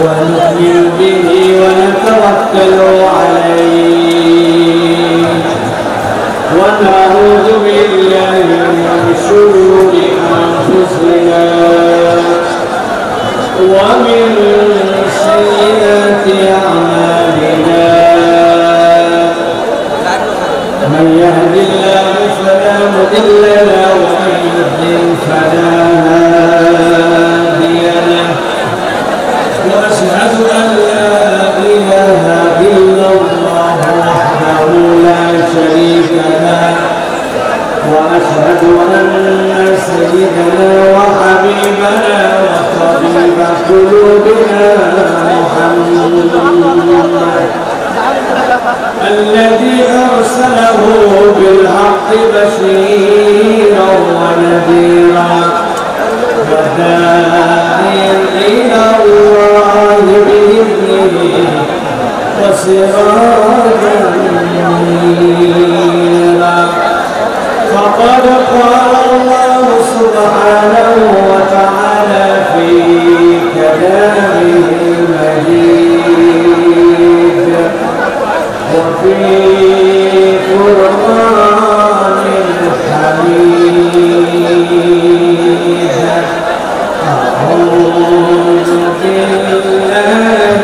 ونؤمن به ونتوكل عليه ونعوذ بالله من شرور أنفسنا ومن سيئات أعمالنا من يهد الله فلا مضل له ومن يضلل فلا هادي له وأشهد أن لا إله إلا الله وحده لا شريك له وأشهد أن سيدنا وحبيبنا وطبيب قلوبنا محمد الذي أرسله بالحق بشيرا ونذيرا وداعيا إلى الله بإذنه وسراجا منيرا فقد قال الله سبحانه وتعالى في كلامه المجيد وفي قرآن الحميد أعوذ بالله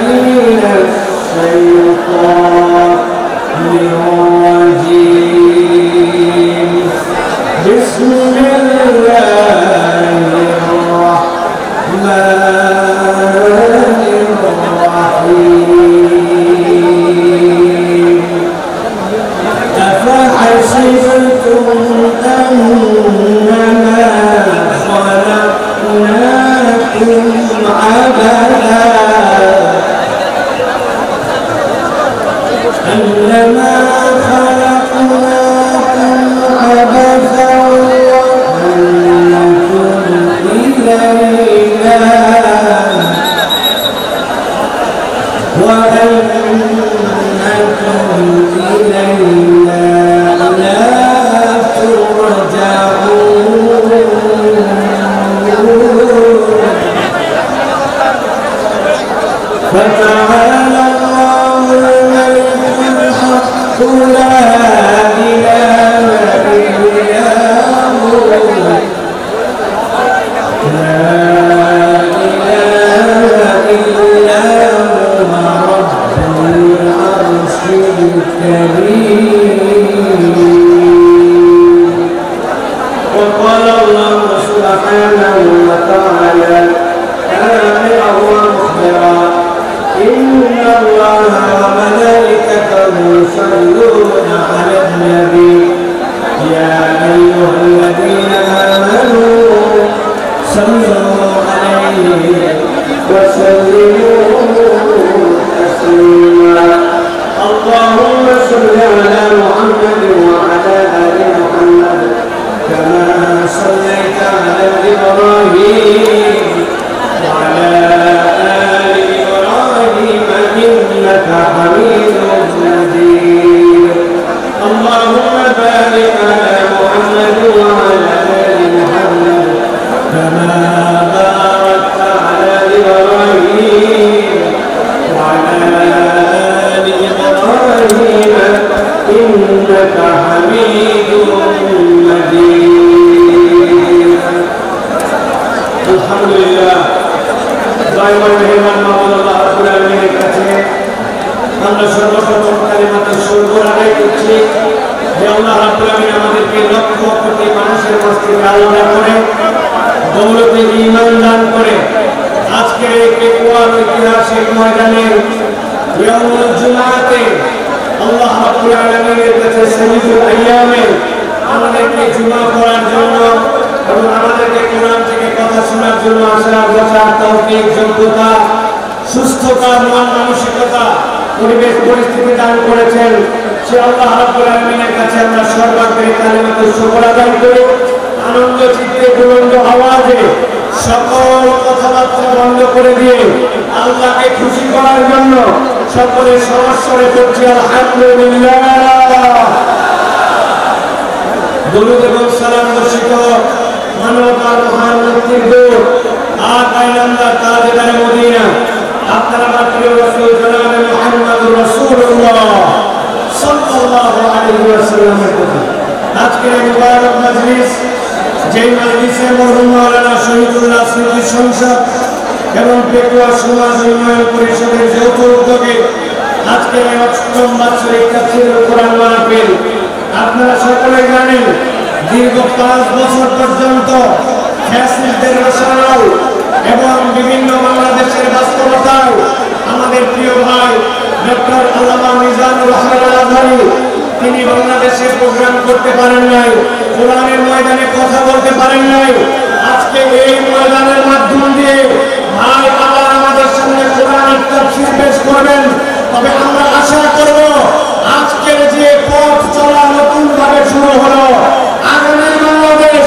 من الشيطان الرجيم بسم الله الرحمن الرحيم أفحسبتم أنما خلقناكم عبثا أنما خلقناكم عبثا وأنتم إلينا لا ترجعون فتعالى الله الملك الحق لا إله إلا هو وقال الله سبحانه وتعالى آمرا ومخبرا إن الله وملائكته يصلون على النبي يا أيها الذين آمنوا صلوا عليه وسلموا تسليما اللهم صل على محمد وعلى آل محمد كما صليت على إبراهيم وعلى آل إبراهيم إنك حميد مجيد اللهم بارك على محمد وعلى آل محمد كما باركت على إبراهيم وعلى آل إبراهيم إنك حميد مجيد الحمد لله دائما مهمان مولا الله رب العالمين কাছে আমরা সর্বপ্রথম কালিমাতুল শুকর আদায় করছি হে আল্লাহ রাব্বুল আলামিন আমাদেরকে লক্ষ কোটি মানুষের মস্তকে আলাদা করে দৌলতে ঈমান দান করে আজকের এই কেকুয়ার ঐতিহাসিক ময়দানে ইয়াউমুল জুমআতে আল্লাহ রাব্বুল আলামিনের কাছে সহিদুল আইয়ামে আমাদেরকে জুমা পড়ার জন্য এবং আমাদেরকে কোরআন থেকে কথা শোনার জন্য আসার বসার তৌফিক যোগ্যতা সুস্থতা মন মানসিকতা পরিবেশ পরিস্থিতি দান করেছেন সে আল্লাহ রাব্বুল আলামিনের কাছে আমরা সর্বাগ্রে কালিমাতুল শুকর আদায় করি আনন্দ চিত্তে বুলন্দ আওয়াজে সকল কথাবার্তা বন্ধ করে দিয়ে আল্লাহকে খুশি করার জন্য সকলের সহস্বরে করছি আলহামদুলিল্লাহ দরুদ এবং সালাম বর্ষিত মানবতার মহান মুক্তির দূত আকায়ে নামদার তাজদারে মদিনা আপনারা প্রিয় রাসূল জনাবে মুহাম্মদুর রাসূলুল্লাহ সাল্লাল্লাহু আলাইহি ওয়াসাল্লামের প্রতি আজকের এই মুবারক মজলিস, যেই মজলিসে মরহুম মাওলানা শহীদুল্লাহ স্মৃতি সংসদ এবং পেটুয়া সমাজ উন্নয়ন পরিষদের যৌথ উদ্যোগে আজকে এই ৮ম বাৎসরিক তাফসীরুল কোরআন মাহফিল। আপনারা সকলে জানেন, দীর্ঘ ৫ বছর পর্যন্ত ফ্যাসিস্টদের রসায়ন এবং বিভিন্ন বাংলাদেশের বাস্তবতায় আমাদের প্রিয় ভাই ডক্টর আল্লামা মিজানুর রহমান আজহারী তিনি বাংলাদেশে প্রোগ্রাম করতে পারেন নাই, কোরআনের ময়দানে কথা বলতে পারেন নাই। আজকে এই ময়দানের মাধ্যম দিয়ে ভাই আবার আমাদের সামনে কোরআনের তাফসীর পেশ করবেন। তবে আমরা আশা করব আজকের যে পথ চলা নতুন ভাবে শুরু হলো, আগামী বাংলাদেশ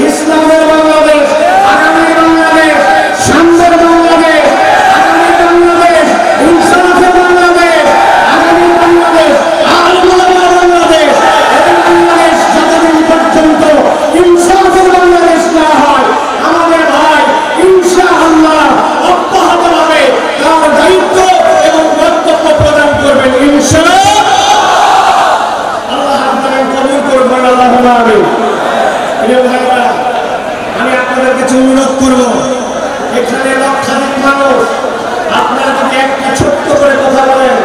ইসলামের বাংলাদেশ, আগামী বাংলাদেশ সাম্যের বাংলাদেশ, আগামী বাংলাদেশ ইনসাফের বাংলাদেশ, আগামী বাংলাদেশ আল-মানবিক বাংলাদেশ। এই বাংলাদেশ যতদিন পর্যন্ত ইনসাফের বাংলাদেশ না হয়, আমাদের ভাই ইনশাআল্লাহ অব্যাহতভাবে তার দায়িত্ব এবং বক্তব্য প্রদান করবেন ইনশাআল্লাহ। আল্লাহ আপনাদের কবুল করবেন, আল্লাহুম্মা আমিন। প্রিয় ভাইরা, আমি আপনাদের কাছে অনুরোধ করব, এখানে লক্ষাধিক মানুষ, আপনারা যদি একটা ছোট্ট করে কথা বলেন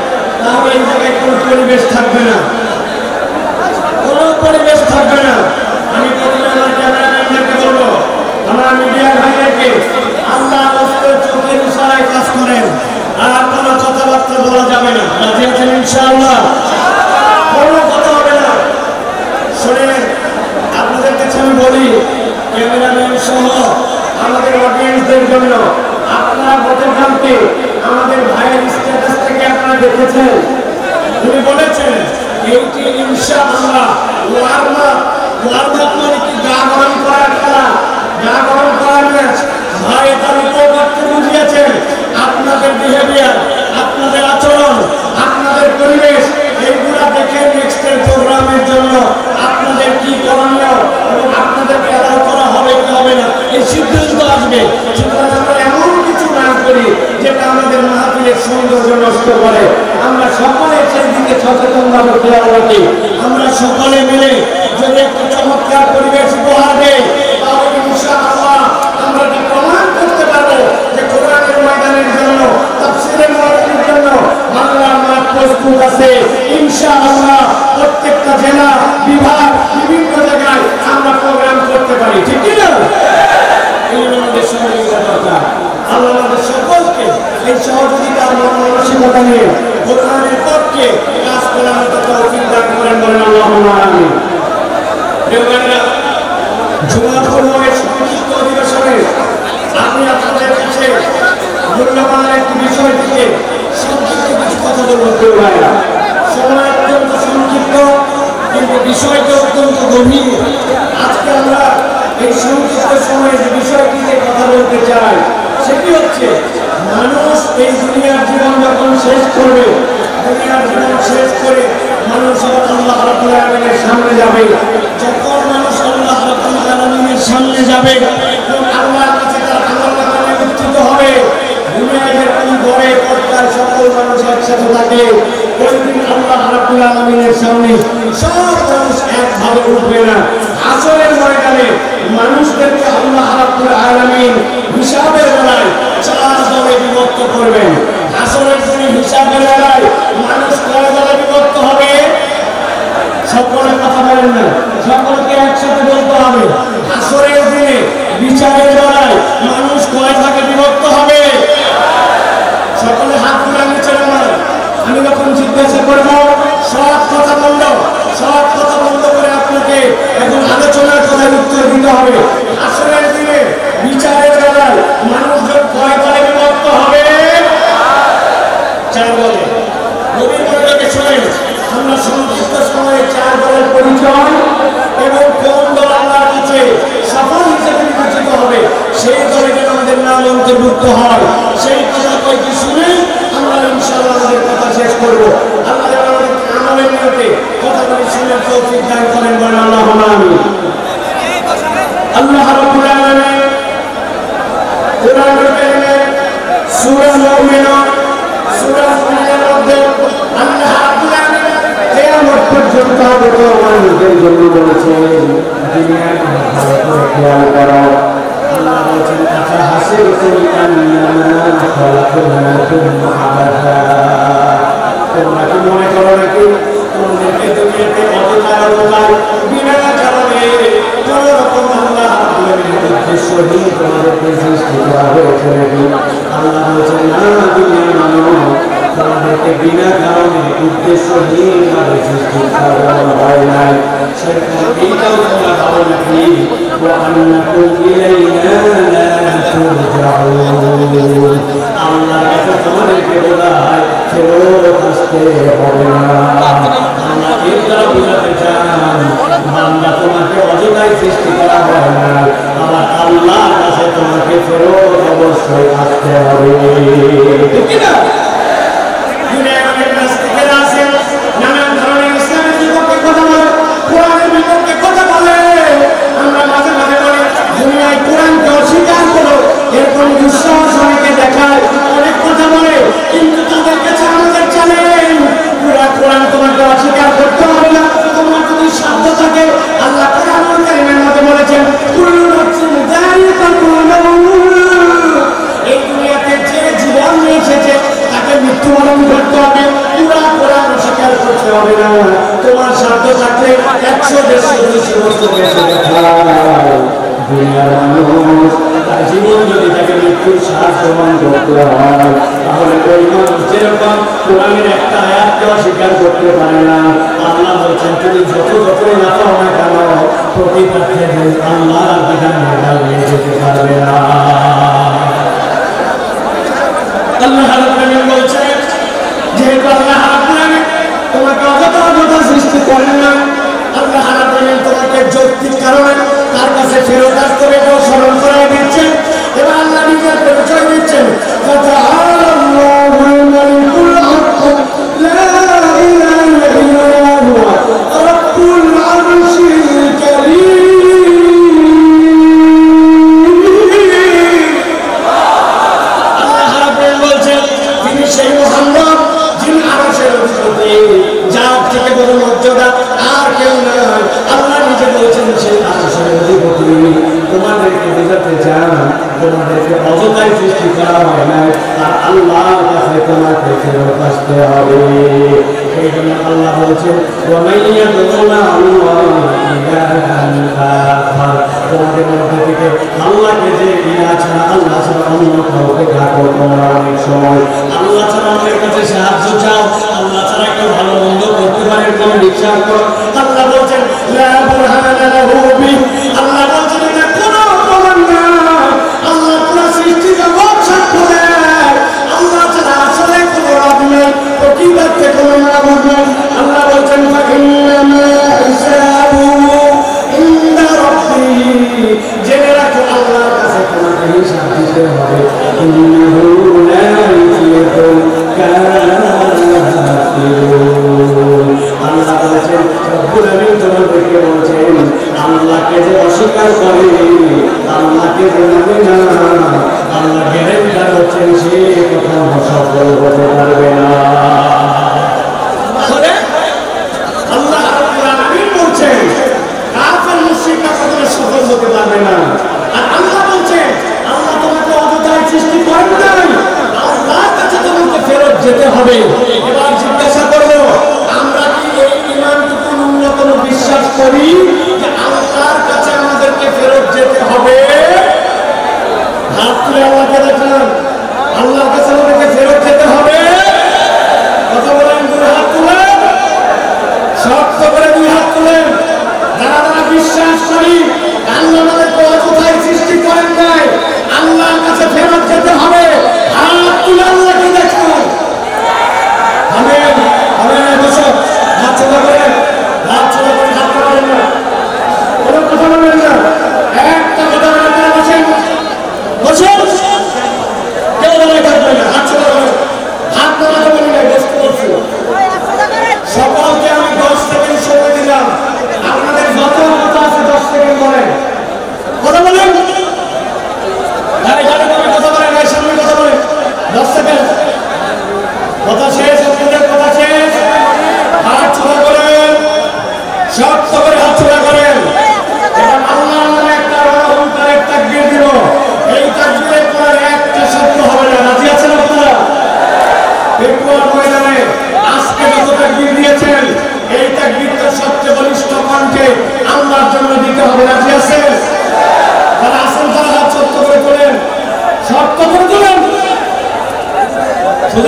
তাহলে এই জায়গায় কোনো পরিবেশ থাকবে না, কোনো পরিবেশ থাকবে না। আমি প্রথমে আমার ক্যামেরাম্যানদেরকে বলবো, আমার মিডিয়া ভাইদেরকে, আল্লাহ রাসূলের চোখের ইশারায় কাজ করেন, আর কোনো কথাবার্তা বলা যাবে না। রাজি আছেন ইনশাআল্লাহ? কোনো কথা হবে না। শুনেন, আপনাদের কাছে আমি বলি, ক্যামেরাম্যান সহ আমাদের অডিয়েন্সদের জন্য, আপনারা গতকালকে আমাদের ভাইয়ের স্ট্যাটাস থেকে আপনারা দেখেছেন, উনি বলেছেন এইটি ইনশাআল্লাহ ওয়ার্ম আপ মানে কি গা গরম করার খেলা, গা গরম করার ম্যাচ। ভাই তার উপবাক্যে বুঝিয়েছেন আপনাদের বিহেভিয়ার, আপনাদের আচরণ, আপনাদের পরিবেশ, এইগুলা দেখে নেক্সটের প্রোগ্রামের জন্য আপনাদের কি করণীয় এবং আপনাদেরকে অ্যালাউ করা হবে কি হবে না এই সিদ্ধান্ত আসবে। সুতরাং আমরা এমন কিছু না করি যেটা আমাদের মাহফিলের সৌন্দর্য নষ্ট করে। আমরা সকলে সেই দিকে সচেতনভাবে খেয়াল রাখি। আমরা সকলে মিলে যদি একটা চমৎকার পরিবেশ উপহার দেই, তাহলে ইনশাআল্লাহ আমরা এটা প্রমাণ করতে পারবো যে কোরআনের ময়দানের জন্য, তাফসীরের ময়দানের জন্য বাংলার মাঠ প্রস্তুত আছে ইনশাআল্লাহ। প্রত্যেকটা জেলা, বিভাগ, বিভিন্ন জায়গায় আমরা প্রোগ্রাম করতে পারি, ঠিক কি না? এই আমাদের সহযোগিতা দরকার। আল্লাহ আমাদের সকলকে এই সহযোগিতার মানসিকতা নিয়ে কোরআনের পক্ষে কাজ করার মতো তৌফিক দান করেন, বলেন আল্লাহুম্মা আমিন। প্রিয় ভাইরা, জুমার পূর্বের সংক্ষিপ্ত অধিবেশনে আমি আপনাদের কাছে মূল্যবান একটি বিষয় থেকে সংক্ষিপ্ত কিছু কথা বলবো। প্রিয় ভাইরা, সময় অত্যন্ত সংক্ষিপ্ত কিন্তু বিষয়টি অত্যন্ত গভীর। আজকে আমরা এই সংক্ষিপ্ত সময়ে যে বিষয়টি নিয়ে কথা বলতে চাই সেটি হচ্ছে, মানুষ এই দুনিয়ার জীবন যখন শেষ করবে, দুনিয়ার জীবন শেষ করে মানুষ আল্লাহ রাব্বুল আলামিনের সামনে যাবে। যখন মানুষ আল্লাহ রাব্বুল আলামিনের সামনে যাবে এবং আল্লাহর কাছে তার আমলনামা উত্থিত হবে, দুনিয়ায় যেরকম ঘরে পর্দায় সকল মানুষ একসাথে থাকে, ওই দিন আল্লাহ রাব্বুল আলামিনের সামনে সব মানুষ একভাবে উঠবে না। হাসরের ময়দানে মানুষদেরকে আল্লাহ রাব্বুল আলামিন হিসাবের বেলায় 4 দলে বিভক্ত করবেন। হাসরের দিনে হিসাবের বেলায় মানুষ কয় দলে বিভক্ত হবে? সকলে কথা বলেন না, সকলকে একসাথে বলতে হবে। হাসরের দিনে বিচারের বেলায় মানুষ কয় ভাগে বিভক্ত হবে? সকলে হাত তুলে নিচে নামান। আমি যখন জিজ্ঞাসা করব, সব কথা বন্ধ, সব কথা বন্ধ করে আপনাকে এখন আলোচনার কথায় উত্তর দিতে হবে। হাসরের দিনে বিচারের বেলায় মানুষজন কয় দলে বিভক্ত হবে? 4 দলে। নবীর বলেকে শোনেন, আমরা সংক্ষিপ্ত সময়ে 4 দলের পরিচয় এবং কোন দল আল্লাহর কাছে সফল হিসেবে বিবেচিত হবে সেই দলে যেন আমাদের নাম অন্তর্ভুক্ত হয়, সেই কথা কয়েকটি শুনে আমরা ইনশাআল্লাহ আমাদের কথা শেষ করবো। আল্লাহ আমাদের আমলের নিয়তে কথাগুলি শুনে তৌফিক দান করেন, বলেন আল্লাহুম্মা আমিন। আল্লাহ রাব্বুল আলামিন কোরআনুল কারীমে সূরা মুমিনুন সূরা মুমিনের মধ্যে আল্লাহ রাব্বুল আলামিন কিয়ামত পর্যন্ত আগত মানুষদের জন্য বলেছেন দুনিয়ার ভালো করে খেয়াল করো। আল্লাহ বলেছেন আফা হাসিবতুম আন্নামা খালাকনাকুম আবাদা, তোমরা কি মনে করো নাকি তোমাদেরকে দুনিয়াতে অযথায় বিনা কারণে কোনো রকম আল্লাহ রাব্বুল আলামিনের উদ্দেশ্যহীন তোমাদেরকে সৃষ্টি করা হয়েছে নাকি? আল্লাহ বলেছেন না, দুনিয়ার মানুষ তোমাদেরকে বিনা কারণে উদ্দেশ্যহীনভাবে সৃষ্টি করা হয় নাই। সেরকম এইটাও তোমরা ভালো নাকি وأنكم إلينا لا ترجعون, আল্লাহর কাছে তোমাদেরকে বোঝায় ফেরত আসতে হবে না। আল্লাহ এর দ্বারা বোঝাতে চান বান্দা তোমাকে অযথায় সৃষ্টি করা হয় না, আবার আল্লাহর কাছে তোমাকে ফেরত অবশ্যই আসতে হবে। ঠিক না? দুনিয়ায় অনেক নাস্তিকেরা আছেন, নানান ধরনের ইসলামের বিপক্ষে কথা বলে, কোরআনের বিপক্ষে কথা বলে। আমরা মাঝে মাঝে বলি দুনিয়ায় কোরআনকে অস্বীকার করো, এরকম দুঃসাহস অনেকে দেখায়, অনেক কথা বলে, কিন্তু তাদের কাছে আমাদের চ্যালেঞ্জ পুরা কোরআন তোমাকে অস্বীকার করতে হবে না। তোমার যদি সাধ্য থাকে, আল্লাহ কোরআনুল কারীমের মধ্যে বলেছেন কুল্লু নাফসিন যায়িকাতুল মাউত, এই দুনিয়াতে যে জীবন নিয়ে এসেছে তাকে মৃত্যুবরণ করতে হবে, পুরা কোরআন অস্বীকার করতে হবে না। তোমার সাধ্য থাকলে 100-150 বছর বেঁচে দেখাও। দুনিয়ার মানুষ তার জীবন যদি তাকে মৃত্যুর স্বাদ প্রমাণ করতে হয়, তাহলে ওই মানুষ যেরকম কোরআনের একটা আয়াতকে অস্বীকার করতে পারে না, আল্লাহ বলছেন তুমি যত যতই না পাও না কেন প্রতিপক্ষে আল্লাহর বিধানে দাঁড়িয়ে যেতে পারবে না। আল্লাহ রাব্বুল আলামিন বলছেন যেহেতু আল্লাহ রাব্বুল আলামিন তোমাকে অযথা সৃষ্টি করেন না, আল্লাহ রাব্বুল আলামিন তোমাকে যৌক্তিক কারণে তার কাছে ফেরত আসতে হবে এটাও স্মরণ করাই দিচ্ছেন। এবার আল্লাহ নিজের পরিচয় দিচ্ছেন, ফাতাআল্লাহুল মালিকুল হক লা ইলাহা ইল্লা হুয়া রাব্বুল আরশিল কারীম। আল্লাহ রাব্বুল বলছেন তিনি সেই মুহাম্মদ যিনি আরশের অধিপতি, যার থেকে বড় মর্যাদা আর কেউ নাই। আল্লাহ নিজে বলছেন সেই আরশের অধিপতি। তোমাদেরকে বোঝাতে চান তোমাদেরকে অযথায় সৃষ্টি করা হয় না, আর আল্লাহর কাছে তোমাকে ফেরত আসতে হবে। এই জন্য আল্লাহ বলছেন তোমাদের মধ্যে থেকে আল্লাহকে যে ইলাহ ছাড়া, আল্লাহ ছাড়া অন্য কাউকে ডাকো। তোমরা অনেক সময় আল্লাহ ছাড়া অন্যের কাছে সাহায্য চাও, আল্লাহ ছাড়া কেউ ভালো মন্দ করতে পারে কোন বিশ্বাস করো। আল্লাহ বলছেন লা বুরহানা লাহু বি, আল্লাহ বলছেন এটা কোনো প্রমাণ না। আল্লাহ পুরো সৃষ্টি জগৎ সাক্ষ্য দেয় আল্লাহ ছাড়া আসলে কোনো রব নেই, প্রকৃতিতে কোনো মাবুদ নেই। আল্লাহ বলছেন ফাইন্নামা হিসাবুহু ইনদা রাব্বিহি, জেনে রাখো আল্লাহর কাছে তোমাকে হিসাব দিতে হবে। ইন্নাহু লা ইউফলিহুল কাফিরুন, আল্লাহ বলছেন রব্বুল আলামিন তোমাদেরকে বলছেন আল্লাহকে যে অস্বীকার করে, আল্লাহকে যে মানে না, আল্লাহ গ্যারান্টার হচ্ছেন সে কখনো সফল হতে পারবে না। আল্লাহ রাব্বুল আলামিন বলছেন কাফের মুশরিকরা কখনো সফল হতে পারবে না। আর আল্লাহ বলছেন আল্লাহ তোমাকে অযথায় সৃষ্টি করেন নাই, আল্লাহর কাছে তোমাকে ফেরত যেতে হবে। এবার জিজ্ঞাসা করবো আমরা কি এই ঈমানটুকু ন্যূনতম বিশ্বাস করি যে আল্লাহর কাছে আমাদেরকে ফেরত যেতে হবে? হাত তুলে আল্লাহকে দেখান, আল্লাহর কাছে আমাদেরকে ফেরত যেতে হবে। কথা বলেন, দুই হাত তুলেন, শক্ত করে দুই হাত তুলেন। যারা যারা বিশ্বাস করি আল্লাহ আমাদেরকে অযথায় সৃষ্টি করেন নাই, আল্লাহর কাছে ফেরত যেতে হবে, হাত তুলে আল্লাহকে দেখান। Amen, amen. বসো, হাত ছোট করেন, হাত ছোট করে হাত করেন না, কোনো কথা বলবেন না, একটা কথা বলেন না। বসেন, বসুন।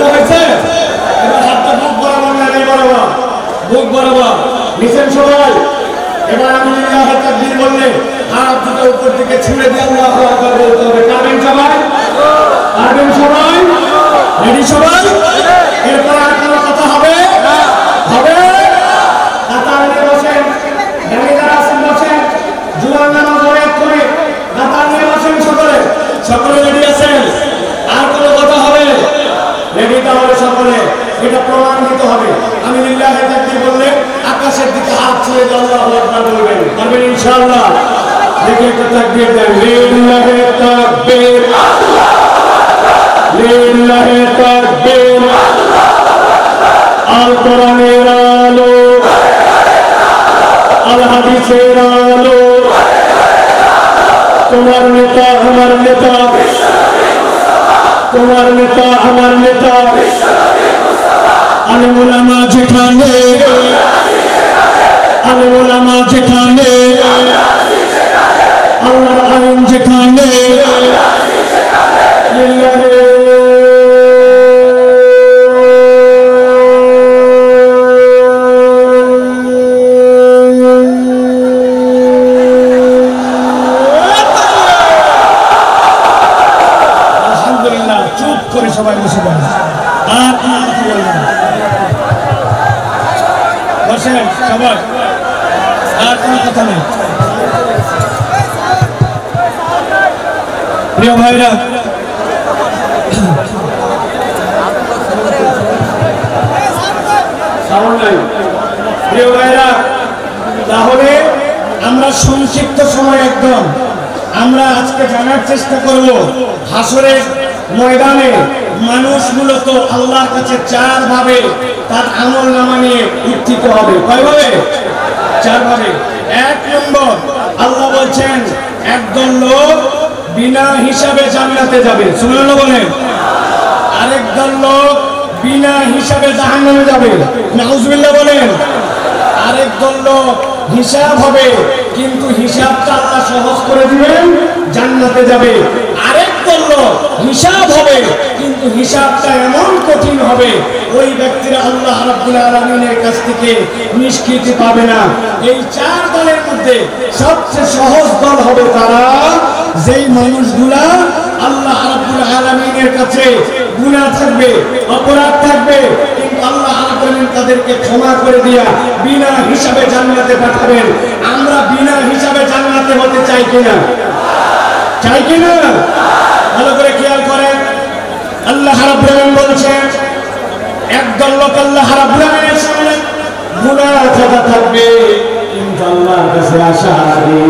বোঝা হয়েছে? এবার হাতটা বুক বরাবর না এই বরাবর, বুক বরাবর নিচেন সবাই। এবার আমি লিল্লাহি তাকবীর বললে হাত দুটো উপর দিকে ছুঁড়ে দিয়ে আল্লাহু আকবার বলতে হবে। পারবেন সবাই? পারবেন সবাই? রেডি সবাই? এরপর আর কোনো কথা হবে? হবে? কাতারে বসেন, দাঁড়িয়ে আছেন বসেন, জুমার নামাজ আদায় করে কাতার নিয়ে বসেন সকলে। সকলে রেডি আছেন? আর কোনো কথা হবে? রেডি তাহলে সকলে, এটা প্রমাণ দিতে হবে। আমি লিল্লাহি তাকবীর বললে আকাশের দিকে হাত ছুঁয়ে দিয়ে আল্লাহু আকবার বলবেন। পারবেন ইনশাআল্লাহ? দেখি একটা তাকবীর দেন। লিল্লাহি তাকবীর, লিল্লাহি তাকবীর। আল কোরআনের আলো, আল হাদিসের আলো, তোমার নেতা আমার নেতা, তোমার নেতা আমার নেতা। আলেম ওলামা যেখানে, আলেম ওলামা যেখানে, আল্লাহর আইন যেখানে, আলহামদুলিল্লাহ। চুপ করে সবাই বসে পড়েন, আর কোনো কথা বলবেন না। বসেন সবাই, আর কোনো কথা নেই। প্রিয় ভাইরা, প্রিয় ভাইরা, তাহলে আমরা সংক্ষিপ্ত সময় একদম আমরা আজকে জানার চেষ্টা করব হাসরের ময়দানে মানুষ মূলত আল্লাহর কাছে চার ভাবে তার আমল নামা নিয়ে উত্থিত হবে। কয়ভাবে? চার ভাবে। এক নম্বর, আল্লাহ বলছেন একদল লোক বিনা হিসাবে জান্নাতে যাবে, সুবহানাল্লাহ বলেন। আরেক দল লোক বিনা হিসাবে জাহান্নামে যাবে, নাউজুবিল্লাহ বলেন। আরেক দল লোক হিসাব হবে, কিন্তু হিসাবটা আল্লাহ সহজ করে দিবেন, জান্নাতে যাবে। আরেক দল লোক হিসাব হবে, কিন্তু হিসাবটা এমন কঠিন হবে ওই ব্যক্তিরা আল্লাহ রাব্বুল আলামিনের কাছ থেকে নিষ্কৃতি পাবে না। এই চার দলের মধ্যে সবচেয়ে সহজ দল হবে তারা, যেই মানুষগুলা আল্লাহ রাব্বুল আলামিনের কাছে গুনাহ থাকবে, অপরাধ থাকবে, কিন্তু আল্লাহ রাব্বুল আলামিন তাদেরকে ক্ষমা করে দিয়া বিনা হিসাবে জান্নাতে পাঠাবেন। আমরা বিনা হিসাবে জান্নাতে হতে চাই কিনা? চাই কিনা? ভালো করে খেয়াল করেন। আল্লাহ রাব্বুল আলামিন বলছেন একদল লোক আল্লাহ রাব্বুল আলামিনের সামনে গুনাহ থাকবে, কিন্তু আল্লাহর কাছে আশাবাদী,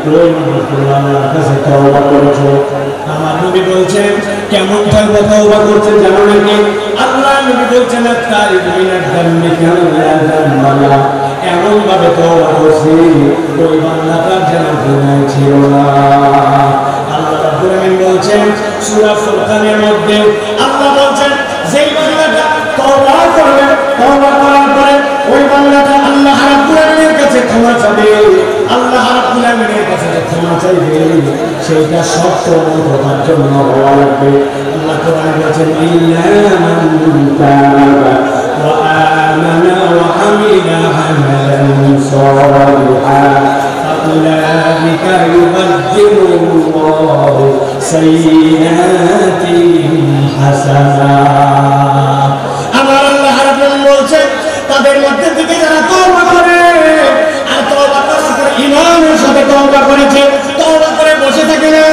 ওই মানুষগুলো আল্লাহর কাছে তওবা করেছে। আমার নবী বলছেন কেমন তওবা করছে জানো নাকি? আল্লাহ নবী বলছেন তারিক মিনাত দাম্মি কাল্লা দাম্মালা, এমন ভাবে তওবা করছে ওই বান্দাটার যেন গুনাহ ছিল না। আল্লাহ রাব্বুল আলামিন বলছেন সূরা ফুরকানের মধ্যে, আল্লাহ বলছেন যেই বান্দাটা তওবা করবে, তওবা করার পরে ওই বান্দাটা আল্লাহ রাব্বুল আলামিনের কাছে ক্ষমা চাইবে, আল্লাহ রাব্বুল আলামিনের কাছে ক্ষমা চাইবে, সেটা সত্য হওয়ার জন্য হওয়া লাগবে। আল্লাহ কোরআনে বলেছেন ইল্লা মান তাবা ওয়া আমানা ওয়া আমিলা আমালান সালিহান ফাউলাইকা ইউবাদদিলুল্লাহু সাইয়্যাতিহিম হাসানাত। আমার আল্লাহ রাব্বুল আলামিন বলছেন তাদের মধ্যে থেকে যারা তওবা করে আর তওবা করার পর ঈমানের সাথে তওবা করেছে, তওবা করে বসে থাকে না,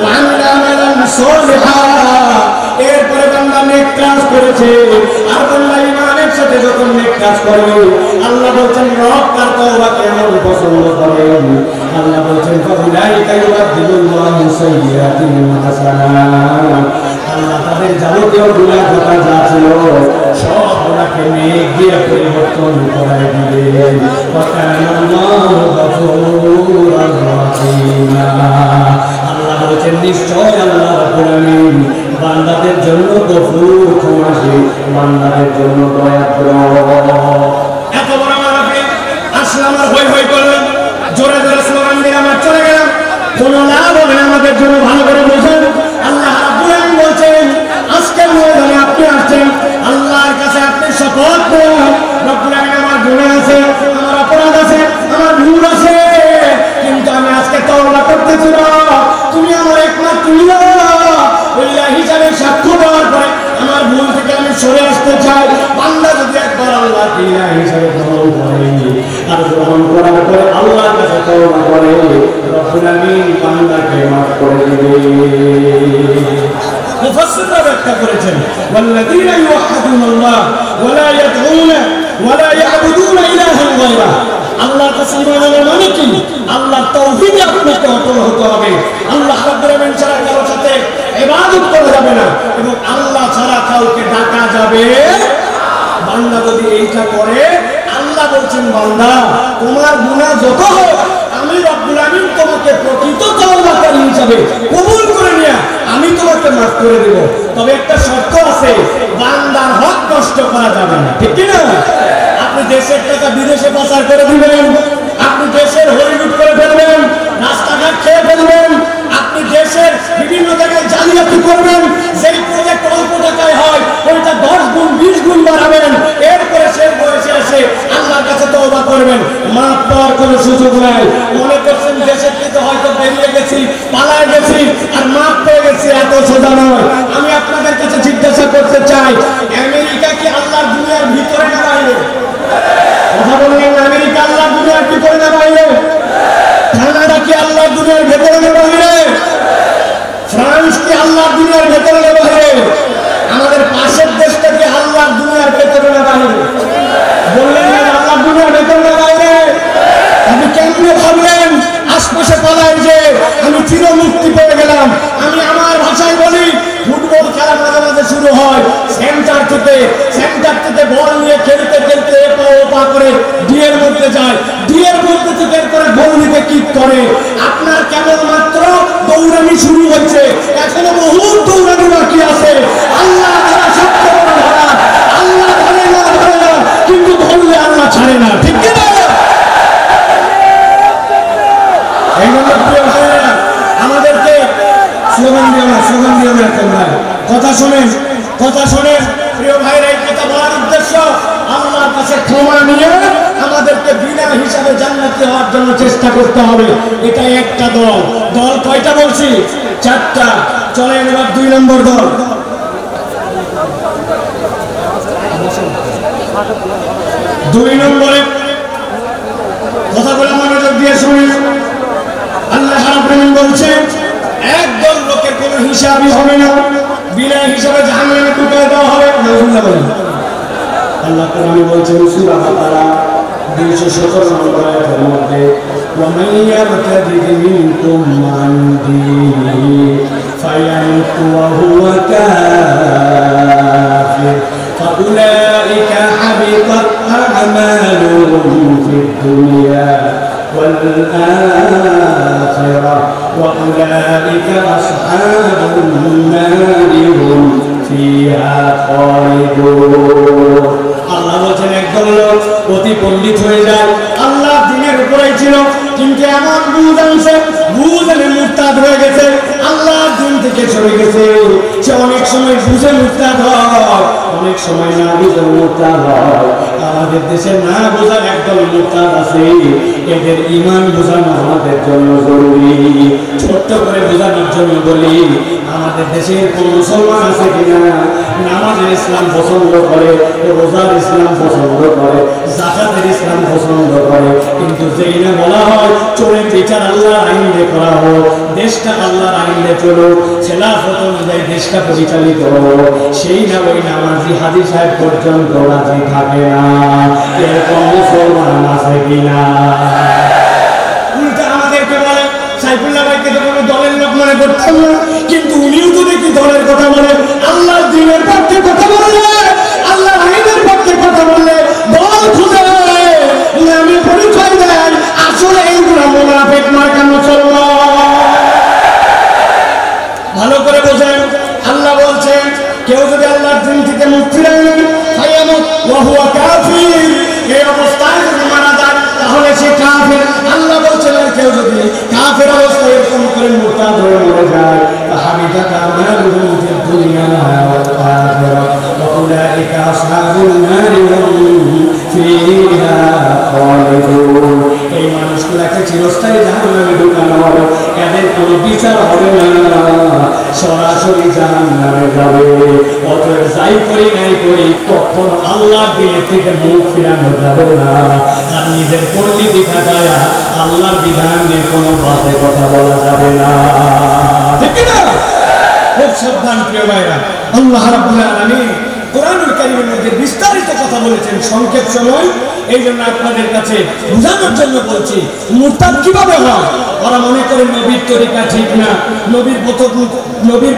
ওয়া আমিলা আমালান সালিহান, এরপরে বান্দা নেক কাজ করেছে, আর বান্দা ঈমানের সাথে যখন নেক কাজ করে আল্লাহ বলছেন রব তার তওবা কেমন পছন্দ করেন। আল্লাহ বলছেন ফাউলাইকা ইউবাদদিলুল্লাহু সাইয়্যাতিহিম হাসানাত, আল্লাহ তাদের যাবতীয় গুনাহ যা ছিল সব গুনাহকে নেক দিয়ে পরিবর্তন করে দিবেন। ওয়া কানা আল্লাহু গফুরার রাহিমা, আল্লাহ বলেছেন নিশ্চয় আল্লাহ রাব্বুল আলামিন বান্দাদের জন্য গফুর, ক্ষমাশীল, বান্দাদের জন্য দয়াদ্র। এত বড় মাহফিল আসলাম আর হই হই করলাম, জোরে জোরে স্লোগান দিয়ে আমরা চলে গেলাম, কোনো লাভ হবে না। আমাদের জন্য ভালো করে বুঝুন, আল্লাহ রাব্বুল আলামিন বলছেন আজকের ময়দানে আপনি আসছেন ইলাহ হিসেবে গ্রহণ করে আর গ্রহণ করার পরে আল্লাহর কাছে তওবা করে রব্বুল আমিন বান্দাকে মাফ করে দিবে। মুফাসসিররা ব্যাখ্যা করেছেন ওয়াল্লাযীনা ইউওয়াহ্হিদুনাল্লাহ ওয়া লা ইয়াদউনা ওয়া লা ইয়াবুদুনা ইলাহান গায়রা। আল্লাহর কাছে ঈমান আনার মানে কি? আল্লাহর তাওহীদে আপনাকে অটল হতে হবে। আল্লাহ রাব্বুল আমিন ছাড়া কারো সাথে ইবাদত করা যাবে না এবং আল্লাহ ছাড়া কাউকে ডাকা যাবে বান্দা যদি এইটা করে আল্লাহ বলছেন বান্দা তোমার গুনাহ যত হোক আমি রব্বুল আমিন তোমাকে প্রকৃত তওবাকারী হিসাবে কবুল করে নিয়ে আমি তোমাকে মাফ করে দেব। তবে একটা শর্ত আছে, বান্দার হক নষ্ট করা যাবে না, ঠিক কি না? আপনি দেশের টাকা বিদেশে পাচার করে দিবেন, আপনি দেশের হরিলুট করে ফেলবেন, রাস্তাঘাট খেয়ে ফেলবেন, আপনি দেশের বিভিন্ন জায়গায় জালিয়াতি করবেন, যেই প্রজেক্ট অল্প টাকায় হয় ওইটা 10 গুণ 20 গুণ বাড়াবেন, এরপরে শেষ বয়সে এসে আল্লাহর কাছে তওবা করবেন, মাফ পাওয়ার কোনো সুযোগ নাই। মনে করছেন দেশের থেকে হয়তো বেরিয়ে গেছি, পালায় গেছি আর মাফ পেয়ে গেছি, এত সোজা নয়। আমি আপনাদের কাছে জিজ্ঞাসা করতে চাই, আমেরিকা কি আল্লাহর দুনিয়ার ভিতরে না বাইরে? কথা বললেন, আমেরিকা আল্লাহর দুনিয়ার ভিতরে না বাইরে? কানাডা কি আল্লাহর দুনিয়ার ভেতরে না বাইরে? ফ্রান্স কি আল্লাহর দুনিয়ার ভেতরে না বাইরে? আমাদের পাশের দেশটা কি আল্লাহর দুনিয়ার ভেতরে না বাইরে? বললেন না আল্লাহর দুনিয়ার ভেতরে না বাইরে? আপনি কেমনে ভাবলেন আশপাশে পালায় যে আমি চিরমুক্তি পেয়ে গেলাম? আমি আমার ভাষায় বলি, ফুটবল খেলা মাঝে মাঝে শুরু হয় সেন্টার থেকে বল নিয়ে খেলতে খেলতে এপা ওপা করে ডিয়ের মধ্যে যায়, ডিয়ের মধ্যে থেকে এরপরে গোল দিতে কিক করে। আপনার কেবল মাত্র দৌড়ানি শুরু হচ্ছে, এখনো বহু দৌড়ানি বাকি আছে। আল্লাহ ধরা সবচেয়ে বড় ধরা, আল্লাহ ধরে না কিন্তু ধরলে আল্লাহ ছাড়ে না, ঠিক কিনা? এই জন্য প্রিয় ভাইয়েরা আমাদেরকে স্লোগান দিও না তোমরা। কথা শোনেন প্রিয় ভাইরা, এই কথা বলার উদ্দেশ্য আল্লাহর কাছে ক্ষমা নিয়ে আমাদেরকে বিনা হিসাবে জান্নাতি হওয়ার জন্য চেষ্টা করতে হবে। এটা একটা দল কয়টা বলছি? 4টা। চলেন এবার 2 নম্বর দল। 2 নম্বরে কথাগুলো মনোযোগ দিয়ে শুনুন। আল্লাহ রাব্বুল আমিন বলছেন একদল লোকের কোনো হিসাবই হবে না, বিনা হিসাবে জাহান্নামে ঢুকিয়ে দেওয়া হবে। আল্লাহ কোরআনে বলছেন সূরা বাকারা 217 নম্বর আয়াতের মধ্যে وَمَن يَرْتَدِدْ مِنكُمْ عَنْ دِينِهِ فَيَمُتْ وَهُوَ كَافِرٌ فَأُولَئِكَ حَبِطَتْ أَعْمَالُهُمْ فِي الدُّنْيَا وَالْآخِرَةِ وَأُولَئِكَ أَصْحَابُ النَّارِ هُمْ فِيهَا خَالِدُونَ। আল্লাহ বলেন একদল লোক অতি পণ্ডিত হয়ে যায়, আল্লাহ দিনের উপরেই ছিল, কিন্তু এমন বুঝ আনছে, বুঝ এনে মুরতাদ হয়ে গেছে, আল্লাহ দিন থেকে সরে গেছে। সে অনেক সময় বুঝে মুরতাদ হয়, অনেক সময় না বুঝে মুরতাদ হয়। আমাদের দেশে না বোঝার একদল মুরতাদ আছে, এদের ঈমান বোঝানো আমাদের জন্য জরুরি। ছোট্ট করে বোঝানোর জন্য বলি, আমাদের দেশের কোন মুসলমান আছে কিনা নামাজের ইসলাম পছন্দ করে, রোজার ইসলাম পছন্দ করে, যাকাতের ইসলাম পছন্দ করে, কিন্তু যেই না বলা হয় চোরের বিচার আল্লাহর আইনে করা হোক, দেশটা আল্লাহর আইনে চলুক, খেলাফত অনুযায়ী দেশটা পরিচালিত হোক, সেই না ওই নামাজি হাজী সাহেব পর্যন্ত রাজি থাকে না। এরকম মুসলমান আছে কিনা? উল্টা আমাদেরকে বলে সাইফুল্লাহ ভাইকে তো কোনো দলের লোক মনে করতাম না, কিন্তু উনিও তো দেখি দলের কথা বলে, আল্লাহর দ্বীনের পক্ষে কথা বললে, আল্লাহর আইনের পক্ষে কথা বললে দল খুঁজে আমি পরিচয় দেন, আসলে এইগুলা মুনাফিক মার্কা মুসলমান। ভালো করে বোঝেন, আল্লাহ বলছেন কেউ যদি আল্লাহর দ্বীন থেকে মুক্তি নেয় ফায়ামুত ওয়া হুয়া কাফির, এই অবস্থায় যদি মারা যায় তাহলে সে কাফির। আল্লাহ বলছেন আর কেউ যদি কাফির অবস্থায় এরকম করে মুরতাদ হয়ে মরে যায় ফাহাবিতাত আমালুহুম ফিদ দুনিয়া ওয়াল আখিরাহ ওয়া উলাইকা আসহাবুন নারি হুম ফিহা খালিদুন। এই মানুষগুলোকে চিরস্থায়ী জাহান্নামে ঢুকানো হবে, এদের কোনো বিচার হবে না, সরাসরি জাহান্নামে যাবে। অতএব যাই করি নাই করি পক্ষ কখনো আল্লাহর দিনের থেকে মুখ ফিরানো যাবে না। আর নিজের পণ্ডিতি খাটায় আল্লাহর বিধান নিয়ে কোনো বাজে কথা বলা যাবে না, ঠিক না? খুব সাবধান প্রিয় ভাইরা। আল্লাহ রাব্বুল আলামিন কোরআনুল কারীমের মধ্যে বিস্তারিত কথা বলেছেন, সংক্ষেপ সময় এই জন্য আপনাদের কাছে বোঝানোর জন্য বলছি। মুরতাদ কিভাবে হয়? ওরা মনে করে নবীর তরিকা ঠিক না, নবীর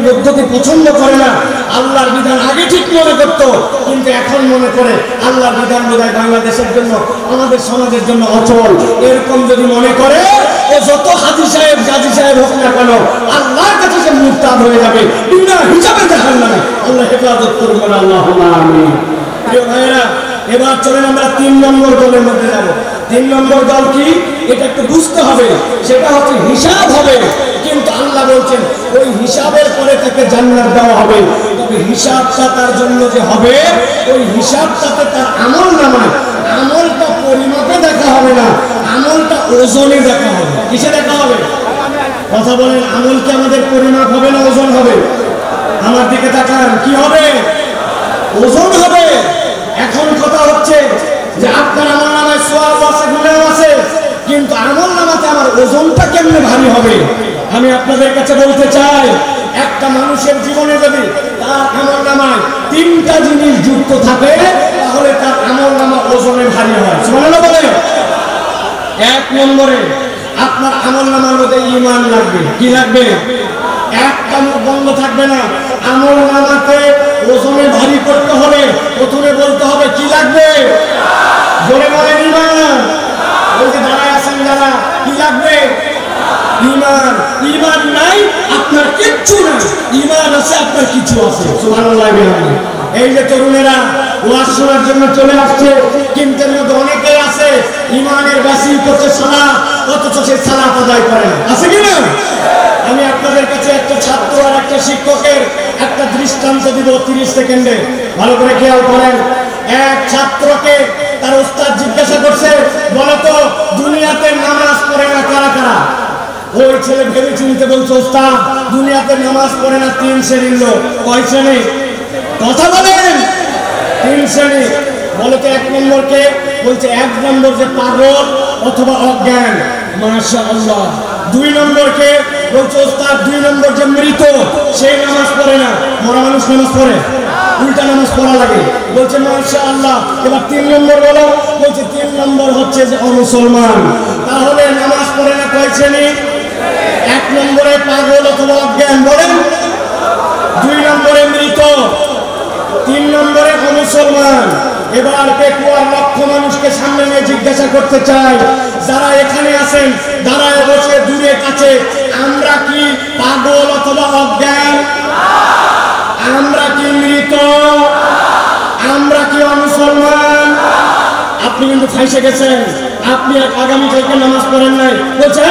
পদ্ধতি পছন্দ করে না, আল্লাহর বিধান আগে ঠিক মনে করতো, কিন্তু এখন মনে করে আল্লাহর বিধান বোধহয় বাংলাদেশের জন্য, আমাদের সমাজের জন্য অচল। এরকম যদি মনে করে ও যত হাজী সাহেব গাজী সাহেব হোক না কেন, আল্লাহর কাছে সে মুরতাদ হয়ে যাবে, বিনা হিসাবে জাহান্নামে। আল্লাহ হেফাজত করুন, আল্লাহুম্মা আমিন। প্রিয় ভাইরা, এবার চলেন আমরা 3 নম্বর দলের মধ্যে যাব। 3 নম্বর দল কি এটা একটু বুঝতে হবে, সেটা হচ্ছে হিসাব হবে। কিন্তু আল্লাহ বলছেন ওই হিসাবের পরে তাকে জান্নাত দেওয়া হবে, তবে হিসাবটা তার জন্য যে হবে, ওই হিসাবটাতে তার আমল নামায়, আমলটা পরিমাপে দেখা হবে না, আমলটা ওজনে দেখা হবে। কিসে দেখা হবে? কথা বলেন, আমল কি আমাদের পরিমাপ হবে না ওজন হবে? আমার দিকে তাকান, কি হবে? ওজন হবে। এখন কথা হচ্ছে যে আপনার আমল নামায় সওয়াব আছে, গুনাহ আছে, কিন্তু আমল নামাতে আমার ওজনটা কেমনে ভারী হবে? আমি আপনাদের কাছে বলতে চাই, একটা মানুষের জীবনে যদি তার আমল নামায় 3টা জিনিস যুক্ত থাকে, তাহলে তার আমল নামা ওজনে ভারী হয়। সুবহানাল্লাহ বলেন। 1 নম্বরে আপনার আমল নামার মধ্যে ঈমান লাগবে। কি লাগবে? একটা মুখ বন্ধ থাকবে না। আমল নামাতে ওজনে ভারী করতে হলে প্রথমে বলতে হবে কি লাগবে? জোরে বলেন ঈমান। ওই যে দাঁড়ায় আছেন যারা, কি লাগবে? ঈমান। ঈমান নাই আপনার কিচ্ছু নাই, ঈমান আছে আপনার কিছু আছে। সুবহানাল্লাহ। এই যে তরুণেরা ওয়াজ শোনার জন্য চলে আসছে, কিন্তু এর মধ্যে অনেকেই আছে ঈমানের বাসি করছে সালাত, অথচ সে সালাত আদায় করে না, আছে কি না? আমি আপনাদের কাছে একটা ছাত্র আর একটা শিক্ষকের একটা দৃষ্টান্ত দিব 30 সেকেন্ডে, ভালো করে খেয়াল করেন। এক ছাত্রকে তার ওস্তাদ জিজ্ঞাসা করছে, বলো তো দুনিয়াতে নামাজ পড়ে না কারা কারা? ওই ছেলে ভেবে চিনতে বলছে, ওস্তাদ দুনিয়াতে নামাজ পড়ে না 3 শ্রেণীর লোক। কয় শ্রেণী? কথা বলেন। 3 শ্রেণী। বলো তো 1 নম্বরকে? বলছে 1 নম্বর যে পাগল অথবা অজ্ঞান। মাশাআল্লাহ। 2 নম্বরকে? বলছে ওস্তাদ 2 নম্বর যে মৃত, সে নামাজ পড়ে না। মরা মানুষ নামাজ পড়ে? উল্টা নামাজ পড়া লাগে। বলছে মাশাআল্লাহ। এবার 3 নম্বর বলো। বলছে 3 নম্বর হচ্ছে যে অমুসলমান। তাহলে নামাজ পড়ে না কয় শ্রেণী? 1 নম্বরে পাগল অথবা অজ্ঞান বলেন, 2 নম্বরে মৃত, 3 নম্বরে অমুসলমান। এবার পেকুয়ার লক্ষ মানুষকে সামনে নিয়ে জিজ্ঞাসা করতে চাই, যারা এখানে আছেন দাঁড়ায় বসে দূরে কাছে, আমরা কি পাগল অথবা অজ্ঞান? আমরা কি মৃত? আমরা কি অমুসলমান? আপনি কিন্তু ফাইসে গেছেন, আপনি আগামী কালকে নামাজ পড়েন নাই। বলছে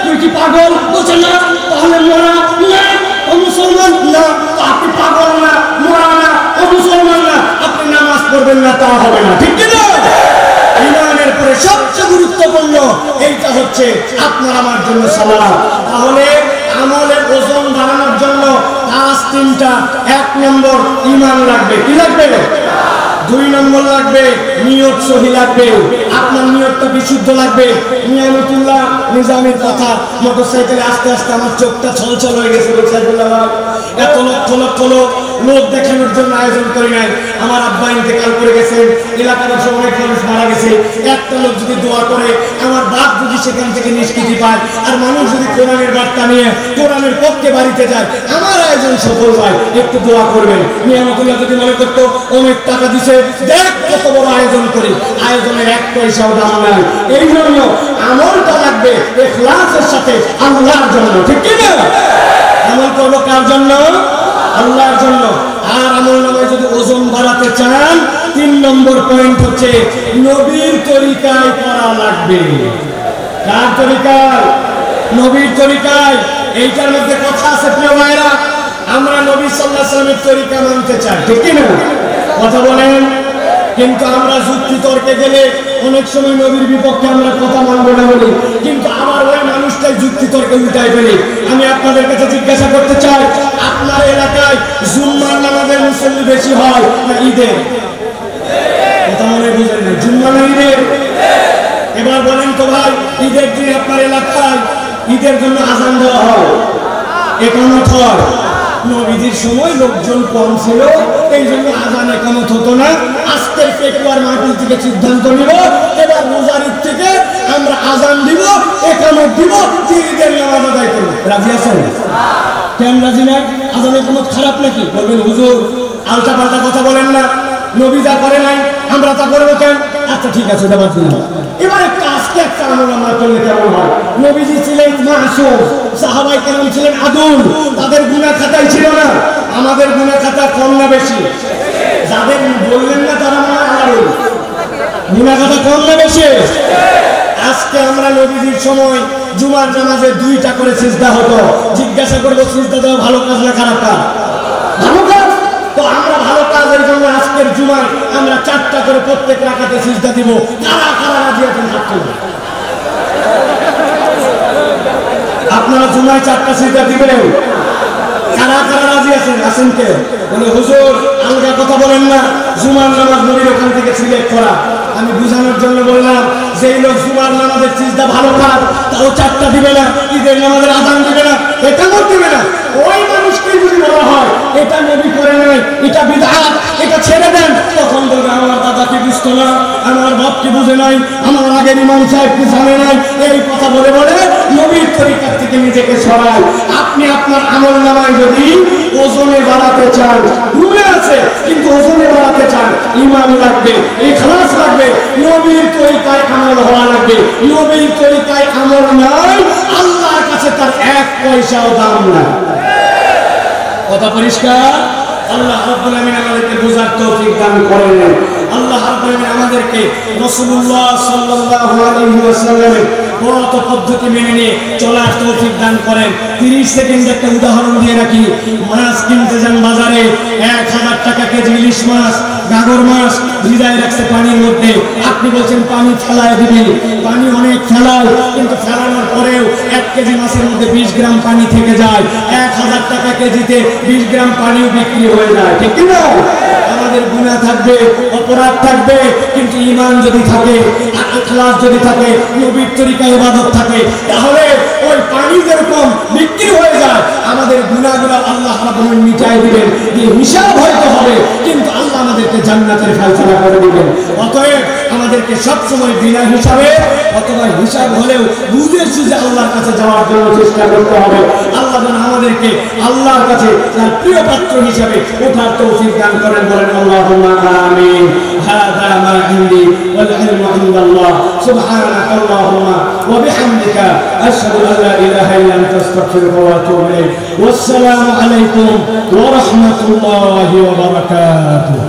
তুই কি পাগল? বলছে না। তাহলে মরা না, অমুসলমান না। আপনি পাগল না, মরা না, অমুসলমান না, আপনি নামাজ পড়বেন না, তা হবে না, ঠিক না? ঈমানের পরে সবচেয়ে গুরুত্বপূর্ণ এইটা হচ্ছে আপনার আমার জন্য সালাত। তাহলে আমলের ওজন বাড়ানোর জন্য কাজ 3টা। 1 নম্বর ঈমান লাগবে। কি লাগবে? 2 নম্বর লাগবে নিয়ত সহি লাগবে, আপনার নিয়তটা বিশুদ্ধ লাগবে। নিয়ামতুল্লাহ নিজামীর কথা, মোটরসাইকেলে আস্তে আস্তে আমার চোখটা ছলছল হয়ে গেছে। এত লক্ষ লক্ষ লোক দেখানোর জন্য আয়োজন করি নাই। আমার আব্বা ইন্তেকাল করে গেছেন, এলাকার অনেক মানুষ মারা গেছে। একটা লোক যদি দোয়া করে, আমার বাপ যদি সেখান থেকে নিষ্কৃতি পায়, আর মানুষ যদি কোরআনের বার্তা নিয়ে কোরআনের পক্ষে বাড়িতে যায়, আমার আয়োজন সফল হয়। একটু দোয়া করবেন। নিয়ামতুল্লাহ যদি মনে করতো অনেক টাকা দিছে, দেখ কত বড় আয়োজন করি, আয়োজনের 1 পয়সাও দাম নাই। এই জন্য আমলটা লাগবে ইখলাসের সাথে, আল্লাহর জন্য, ঠিক কি না? আমল করবো কার জন্য? আল্লাহর জন্য। আর আমল নামায় যদি ওজন বাড়াতে চান, 3 নম্বর পয়েন্ট হচ্ছে নবীর তরিকায় করা লাগবে। কার তরিকায়? নবীর তরিকায়। এইটার মধ্যে কথা আছে প্রিয় ভাইরা, আমরা নবী সাল্লাল্লাহু আলাইহি ওয়াসাল্লামের তরিকা মানতে চাই, ঠিক কি না? কথা বলেন। কিন্তু আমরা যুক্তি তর্কে গেলে অনেক সময় নবীর বিপক্ষে আমরা কথা মানবো না বলি, কিন্তু আবার ওই মানুষটাই যুক্তি তর্কে উল্টায় ফেলি। আমি আপনাদের কাছে জিজ্ঞাসা করতে চাই, আপনার এলাকায় জুম্মার নামাজের মুসল্লি বেশি হয় না ঈদের? মনে বুঝেন না, জুম্মা না ঈদের? এবার বলেন তো ভাই, ঈদের দিন আপনার এলাকায় ঈদের জন্য আজান দেওয়া হয়, একামত হয়। নবীজির সময় লোকজন কম ছিল, এই জন্য আজান একামত হতো না। আজকের পেকুয়ার মাহফিল থেকে সিদ্ধান্ত নিব, এবার রোজার ঈদ থেকে আমরা আজান দিব, একামত দিব, ঈদের নামাজ আদায় করব। রাজি আছেন? কেন রাজি না? আজান একামত খারাপ নাকি? বলবেন হুজুর আলটা পাল্টা কথা বলেন না, নবী যা করে নাই আমরা তা করবো কেন? আচ্ছা ঠিক আছে, দেওয়ার দিন। এবারে কাজকে একটা আমল আমরা করলে কেমন হয়? নবীজি ছিলেন মাসুম, সাহাবায়ে কেরাম ছিলেন আদুল, তাদের গুনাহ খাতাই ছিল না। আমাদের গুনাহ খাতা কম না বেশি? যাদের বললেন না তারা মনে হয় আদুল। গুনাহ খাতা কম না বেশি? আজকে আমরা নবীজির সময় জুমার নামাজে 2টা করে সিজদা হতো। জিজ্ঞাসা করবো সিজদা দেওয়া ভালো কাজ না খারাপ কাজ? ভালো কাজ। তো আমরা ভালো কাজের জন্য আজকের জুমায় আমরা 4টা করে প্রত্যেক রাকাতে সিজদা দিব। কারা কারা রাজি আছেন? আপনারা জুমায় 4টা সিজদা দিবেন? কারা কারা রাজি আছেন? আছেন কে? বলে হুজুর আলগা কথা বলেন না, জুমার নামাজ নবীর ওখান থেকে সিলেক্ট করা। আমি বুঝানোর জন্য বললাম, যেই লোক জুমার নামাজের সিজদা ভালো কাজ, তাও 4টা দিবে না, ঈদের নামাজের আযান দিবে না, একামত দিবে না, ওই মানুষকে যদি বলা হয় এটা নবী করে নাই, এটা বিদআত, এটা ছেড়ে দেন, তখন বলবে আমার দাদা কি বুঝতো না, আমার বাপ কি বুঝে নাই, আমার আগের ইমাম সাহেব কি জানে নাই। এই কথা বলে বলে নবীর তরিকার থেকে নিজেকে সরায়। আপনি আপনার আমল নামায় যদি ওজনে বাড়াতে চান, ভুলে আছে কিন্তু ওজনে বাড়াতে চান, ঈমান লাগবে, ইখলাস লাগবে, নবীর তরিকায় আমল হওয়া লাগবে। নবীর তরিকায় আমল নাই, আল্লাহর কাছে তার 1 পয়সাও দাম নাই। কথা পরিষ্কার? আল্লাহ রাব্বুল আলামিন আমাদেরকে বোঝার তৌফিক দান করেন। আল্লাহ রাব্বুল আলামিন আমাদেরকে রাসূলুল্লাহ সাল্লাল্লাহু আলাইহি ওয়াসাল্লামের পথ পদ্ধতি মেনে নিয়ে চলার তৌফিক দান করেন। 30 সেকেন্ড একটা উদাহরণ দিয়ে রাখি। মাছ কিনতে যান বাজারে, 1000 টাকা কেজি ইলিশ মাছ, গাগর মাছ ভিজায় রাখছে পানির মধ্যে। আপনি বলছেন পানি ফেলায় দিবি, পানি অনেক ফেলায়, কিন্তু ফেলানোর পরেও 1 কেজি মাছের মধ্যে 20 গ্রাম পানি থেকে যায়। 1000 টাকা কেজিতে 20 গ্রাম পানিও বিক্রি হয়ে যায়, ঠিক কি না? আমাদের গুনাহ থাকবে, অপরাধ থাকবে, কিন্তু ঈমান যদি থাকে, ইখলাস যদি থাকে, নবীর তরিকায় ইবাদত থাকে, তাহলে ওই পানি যেরকম বিক্রি হয়ে যায়, আমাদের গুনাহগুলো আল্লাহ রাব্বুল আলামিন মিটাই দিবেন। এই হিসাব হয়তো হবে, কিন্তু আল্লাহ আমাদেরকে জান্নাতের ফয়সালা করে দিবেন। অতএব আমাদেরকে সব সময় বিনা হিসাবে অথবা হিসাব হলেও বুঝে সুঝে আল্লাহর কাছে যাওয়ার জন্য চেষ্টা করতে হবে। আল্লাহ যেন আমাদেরকে আল্লাহর কাছে তার প্রিয় পাত্র হিসাবে ওঠার তৌফিক দান করেন। বলেন আল্লাহুম্মা আমিন। হাযা মা ইনদি ওয়াল ইলমু ইনদাল্লাহ। সুবহানাকা আল্লাহুম্মা ওয়া বিহামদিকা আশহাদু আন লা ইলাহা ইল্লা আনতা আস্তাগফিরুকা ওয়া আতুবু ইলাইক। ওয়াসসালামু আলাইকুম ওয়া রাহমাতুল্লাহি ওয়া বারাকাতুহু।